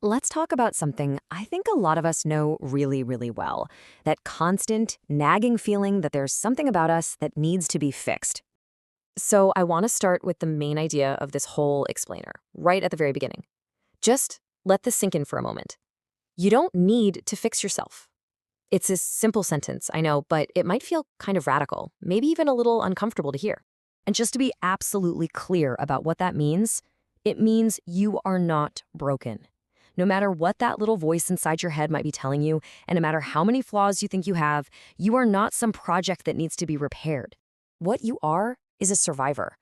Let's talk about something I think a lot of us know really, really well, that constant, nagging feeling that there's something about us that needs to be fixed. So I want to start with the main idea of this whole explainer, right at the very beginning. Just let this sink in for a moment. You don't need to fix yourself. It's a simple sentence, I know, but it might feel kind of radical, maybe even a little uncomfortable to hear. And just to be absolutely clear about what that means, it means you are not broken. No matter what that little voice inside your head might be telling you, and no matter how many flaws you think you are not some project that needs to be repaired. What you are is a survivor.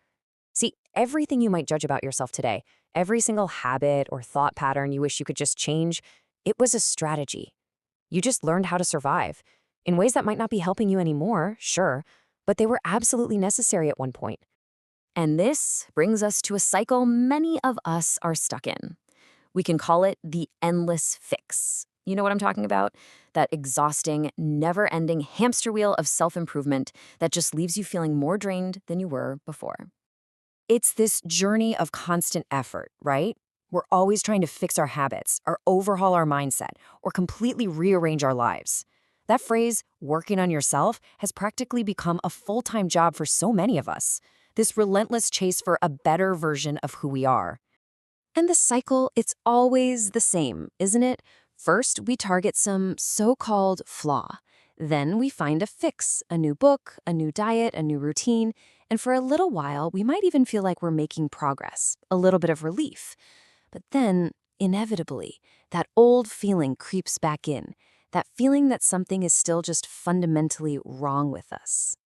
See, everything you might judge about yourself today, every single habit or thought pattern you wish you could just change, it was a strategy. You just learned how to survive in ways that might not be helping you anymore, sure, but they were absolutely necessary at one point. And this brings us to a cycle many of us are stuck in. We can call it the endless fix. You know what I'm talking about? That exhausting, never-ending hamster wheel of self-improvement that just leaves you feeling more drained than you were before. It's this journey of constant effort, right? We're always trying to fix our habits, or overhaul our mindset, or completely rearrange our lives. That phrase, working on yourself, has practically become a full-time job for so many of us. This relentless chase for a better version of who we are. And the cycle, it's always the same, isn't it? First, we target some so-called flaw. Then we find a fix, a new book, a new diet, a new routine, and for a little while, we might even feel like we're making progress, a little bit of relief. But then, inevitably, that old feeling creeps back in, that feeling that something is still just fundamentally wrong with us.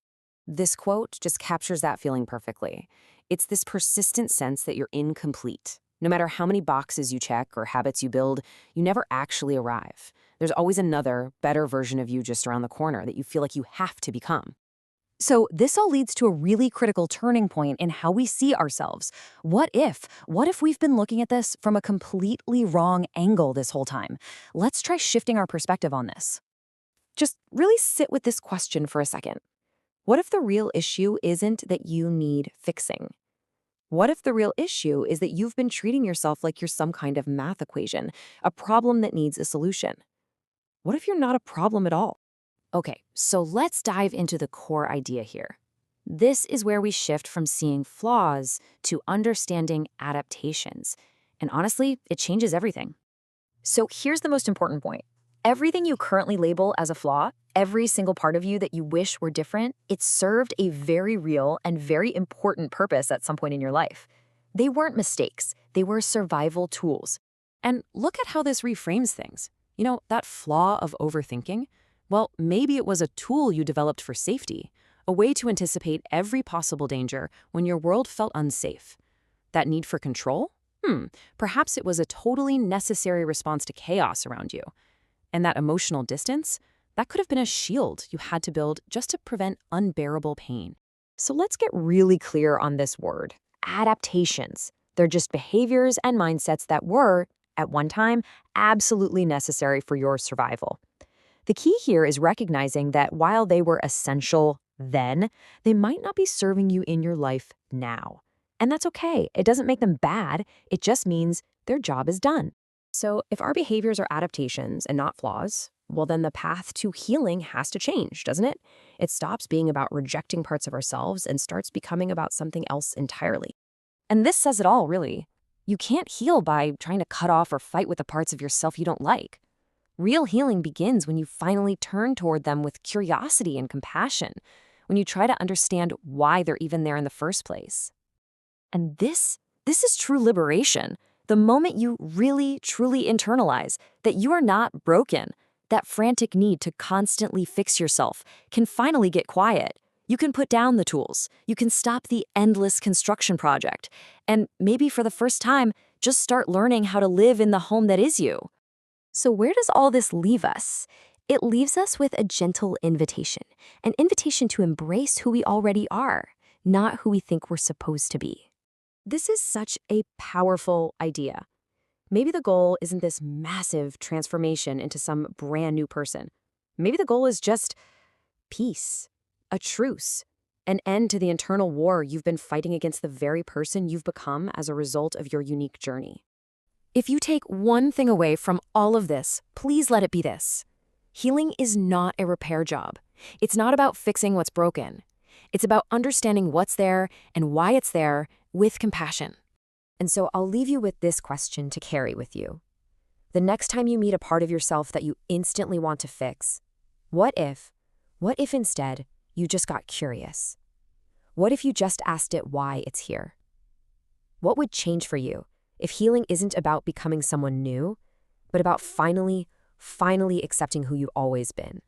This quote just captures that feeling perfectly. It's this persistent sense that you're incomplete. No matter how many boxes you check or habits you build, you never actually arrive. There's always another, better version of you just around the corner that you feel like you have to become. So this all leads to a really critical turning point in how we see ourselves. What if? What if we've been looking at this from a completely wrong angle this whole time? Let's try shifting our perspective on this. Just really sit with this question for a second. What if the real issue isn't that you need fixing? What if the real issue is that you've been treating yourself like you're some kind of math equation, a problem that needs a solution? What if you're not a problem at all? Okay, so let's dive into the core idea here. This is where we shift from seeing flaws to understanding adaptations. And honestly, it changes everything. So here's the most important point. Everything you currently label as a flaw, every single part of you that you wish were different, it served a very real and very important purpose at some point in your life. They weren't mistakes, they were survival tools. And look at how this reframes things. You know, that flaw of overthinking? Well, maybe it was a tool you developed for safety, a way to anticipate every possible danger when your world felt unsafe. That need for control? Perhaps it was a totally necessary response to chaos around you. And that emotional distance? That could have been a shield you had to build just to prevent unbearable pain. So let's get really clear on this word. Adaptations. They're just behaviors and mindsets that were, at one time, absolutely necessary for your survival. The key here is recognizing that while they were essential then, they might not be serving you in your life now. And that's okay. It doesn't make them bad. It just means their job is done. So if our behaviors are adaptations and not flaws, well, then the path to healing has to change, doesn't it? It stops being about rejecting parts of ourselves and starts becoming about something else entirely. And this says it all, really. You can't heal by trying to cut off or fight with the parts of yourself you don't like. Real healing begins when you finally turn toward them with curiosity and compassion, when you try to understand why they're even there in the first place. And this is true liberation. The moment you really, truly internalize that you are not broken, that frantic need to constantly fix yourself can finally get quiet. You can put down the tools. You can stop the endless construction project. And maybe for the first time, just start learning how to live in the home that is you. So where does all this leave us? It leaves us with a gentle invitation, an invitation to embrace who we already are, not who we think we're supposed to be. This is such a powerful idea. Maybe the goal isn't this massive transformation into some brand new person. Maybe the goal is just peace, a truce, an end to the internal war you've been fighting against the very person you've become as a result of your unique journey. If you take one thing away from all of this, please let it be this. Healing is not a repair job. It's not about fixing what's broken. It's about understanding what's there and why it's there with compassion. And so I'll leave you with this question to carry with you. The next time you meet a part of yourself that you instantly want to fix, what if instead you just got curious? What if you just asked it why it's here? What would change for you if healing isn't about becoming someone new, but about finally accepting who you've always been?